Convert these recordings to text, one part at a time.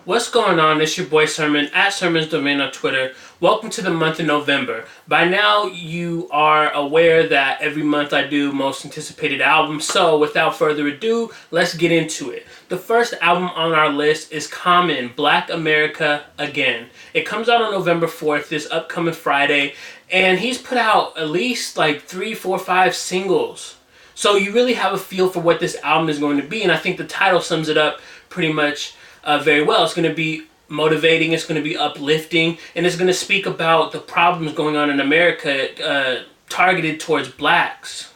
What's going on? It's your boy Sermon at Sermon's Domain on Twitter. Welcome to the month of November. By now, you are aware that every month I do most anticipated albums. So, without further ado, let's get into it. The first album on our list is Common, Black America Again. It comes out on November 4th, this upcoming Friday, and he's put out at least like 3, 4, 5 singles. So you really have a feel for what this album is going to be, and I think the title sums it up pretty much very well. It's going to be motivating, it's going to be uplifting, and it's going to speak about the problems going on in America targeted towards blacks.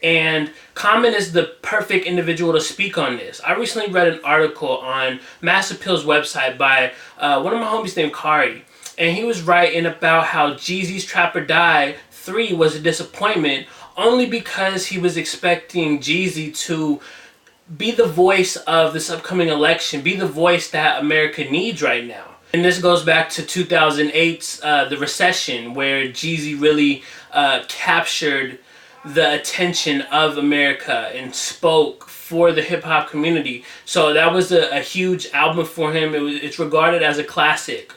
And Common is the perfect individual to speak on this. I recently read an article on Mass Appeal's website by one of my homies named Kari, and he was writing about how Jeezy's Trap or Die 3 was a disappointment only because he was expecting Jeezy to be the voice of this upcoming election, be the voice that America needs right now. And this goes back to 2008's the recession, where Jeezy really captured the attention of America and spoke for the hip-hop community. So that was a huge album for him. It's regarded as a classic.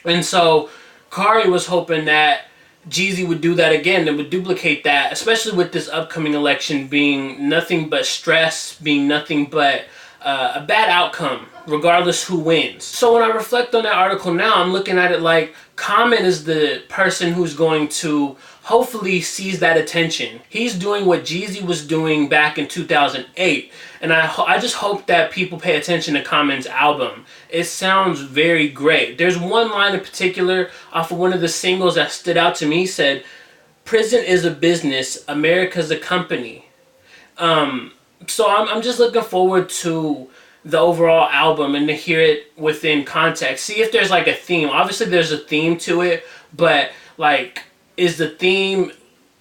And so Kari was hoping that Jeezy would do that again and would duplicate that, especially with this upcoming election being nothing but stress, being nothing but a bad outcome, regardless who wins. So when I reflect on that article now, I'm looking at it like Common is the person who's going to hopefully seize that attention. He's doing what Jeezy was doing back in 2008. And I just hope that people pay attention to Common's album. It sounds very great. There's one line in particular off of one of the singles that stood out to me. He said, "Prison is a business, America's a company." So I'm just looking forward to the overall album and to hear it within context. See if there's like a theme. Obviously there's a theme to it, but like, is the theme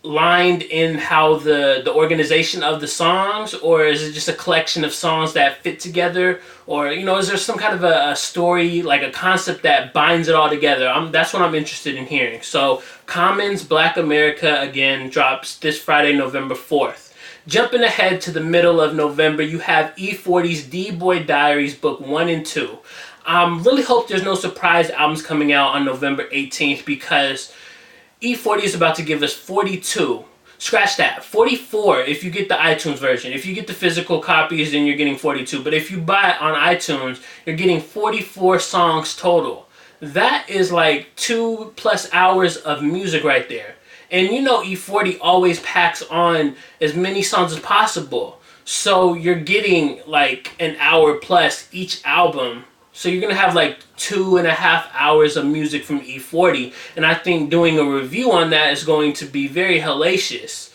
lined in how the organization of the songs, or is it just a collection of songs that fit together, or is there some kind of a story, like a concept that binds it all together? That's what I'm interested in hearing. So Common's Black America Again drops this Friday, November 4th. Jumping ahead to the middle of November, you have E40's D-Boy Diaries Book 1 and 2. Really hope there's no surprise albums coming out on November 18th, because E40 is about to give us 42. Scratch that. 44 if you get the iTunes version. If you get the physical copies, then you're getting 42. But if you buy it on iTunes, you're getting 44 songs total. That is like 2+ hours of music right there. And E40 always packs on as many songs as possible. So you're getting like an hour plus each album. So you're going to have like 2.5 hours of music from E40. And I think doing a review on that is going to be very hellacious,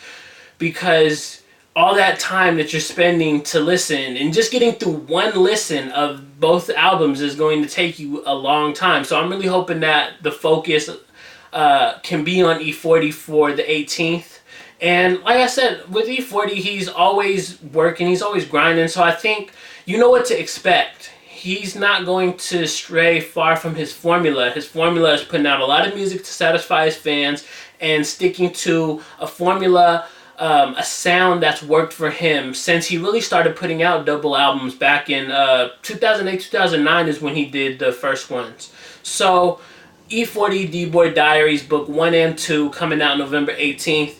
because all that time that you're spending to listen and just getting through one listen of both albums is going to take you a long time. So I'm really hoping that the focus can be on E40 for the 18th. And like I said, with E40, he's always working, he's always grinding. So I think you know what to expect. He's not going to stray far from his formula. His formula is putting out a lot of music to satisfy his fans and sticking to a formula, a sound that's worked for him since he really started putting out double albums back in 2008, 2009 is when he did the first ones. So E40 D-Boy Diaries Book 1 and 2 coming out November 18th.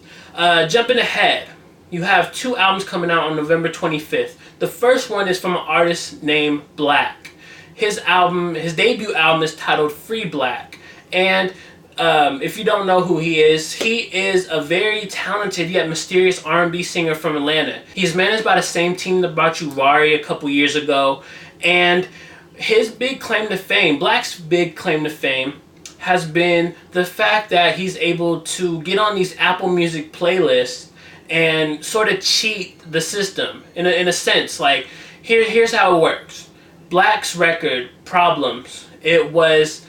Jumping ahead, you have 2 albums coming out on November 25th. The first one is from an artist named Black. His debut album is titled Free Black. And if you don't know who he is a very talented yet mysterious R&B singer from Atlanta. He's managed by the same team that brought you Rari a couple years ago. And his big claim to fame, Black's big claim to fame, has been the fact that he's able to get on these Apple Music playlists and sort of cheat the system in a sense. Like, here's how it works. Black's record, Problems, it was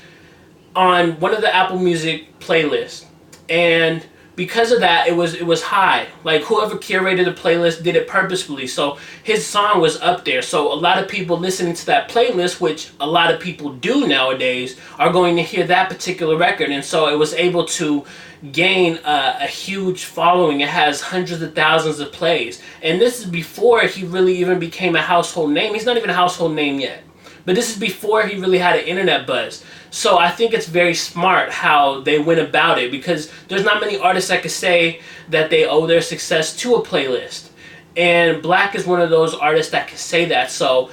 on one of the Apple Music playlists, and because of that, it was high. Like, whoever curated the playlist did it purposefully, so his song was up there. So a lot of people listening to that playlist, which a lot of people do nowadays, are going to hear that particular record. And so it was able to gain a huge following. It has hundreds of thousands of plays. And this is before he really even became a household name. He's not even a household name yet. But this is before he really had an internet buzz. So I think it's very smart how they went about it, because there's not many artists that could say that they owe their success to a playlist. And Black is one of those artists that can say that. So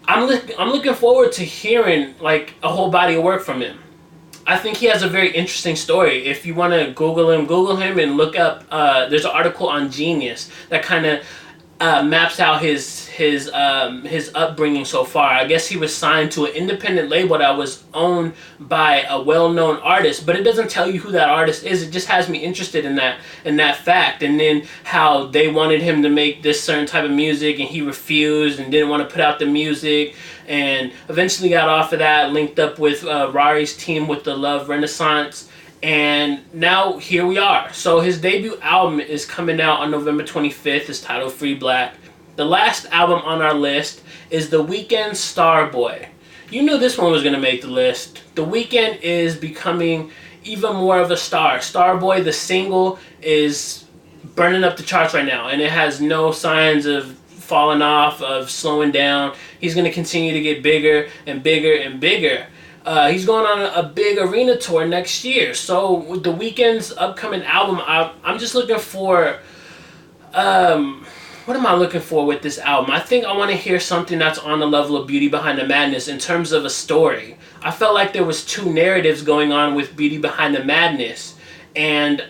I'm looking forward to hearing like a whole body of work from him. I think he has a very interesting story. If you want to Google him and look up. There's an article on Genius that kind of maps out his upbringing so far. I guess he was signed to an independent label that was owned by a well-known artist, but it doesn't tell you who that artist is. It just has me interested in that fact. And then how they wanted him to make this certain type of music, and he refused and didn't want to put out the music, and eventually got off of that, linked up with Rari's team with the Love Renaissance. And now here we are. So his debut album is coming out on November 25th. It's titled Free Black. The last album on our list is The Weeknd's Starboy. You knew this one was going to make the list. The Weeknd is becoming even more of a star. Starboy, the single, is burning up the charts right now, and it has no signs of falling off, of slowing down. He's going to continue to get bigger and bigger and bigger. He's going on a big arena tour next year. So with The Weeknd's upcoming album, I'm just looking for... what am I looking for with this album? I think I want to hear something that's on the level of Beauty Behind the Madness in terms of a story. I felt like there was two narratives going on with Beauty Behind the Madness. And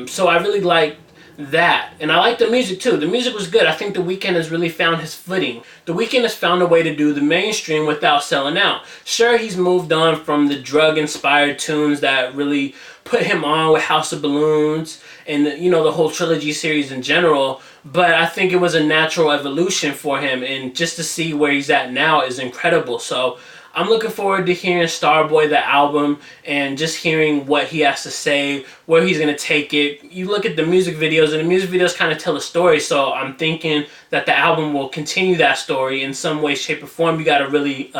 so I really liked that. And I like the music too. The music was good. I think The Weeknd has really found his footing. The Weeknd has found a way to do the mainstream without selling out. Sure, he's moved on from the drug-inspired tunes that really put him on with House of Balloons and the whole trilogy series in general, but I think it was a natural evolution for him, and just to see where he's at now is incredible. So I'm looking forward to hearing Starboy, the album, and just hearing what he has to say, where he's going to take it. You look at the music videos, and the music videos kind of tell a story, so I'm thinking that the album will continue that story in some way, shape, or form. You got to really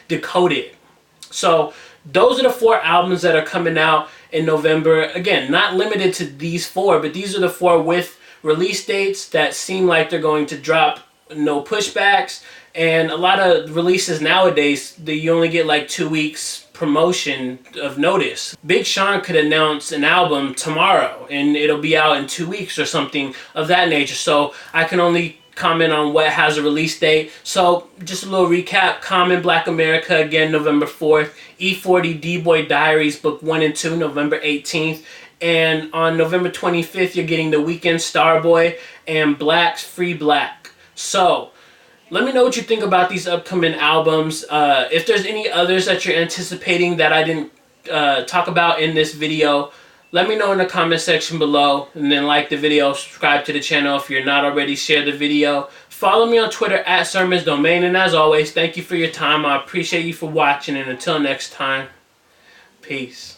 decode it. So those are the 4 albums that are coming out in November. Again, not limited to these 4, but these are the 4 with release dates that seem like they're going to drop, no pushbacks. And a lot of releases nowadays, you only get like 2 weeks promotion of notice. Big Sean could announce an album tomorrow and it'll be out in 2 weeks or something of that nature. So I can only comment on what has a release date. So just a little recap: Common, Black America, again November 4th. E40, D-Boy Diaries, Book 1 and 2, November 18th. And on November 25th, you're getting The Weeknd's Starboy and Black's Free Black. So let me know what you think about these upcoming albums. If there's any others that you're anticipating that I didn't talk about in this video, let me know in the comment section below. And then like the video, subscribe to the channel if you're not already, share the video. Follow me on Twitter at SermonsDomain. And as always, thank you for your time. I appreciate you for watching. And until next time, peace.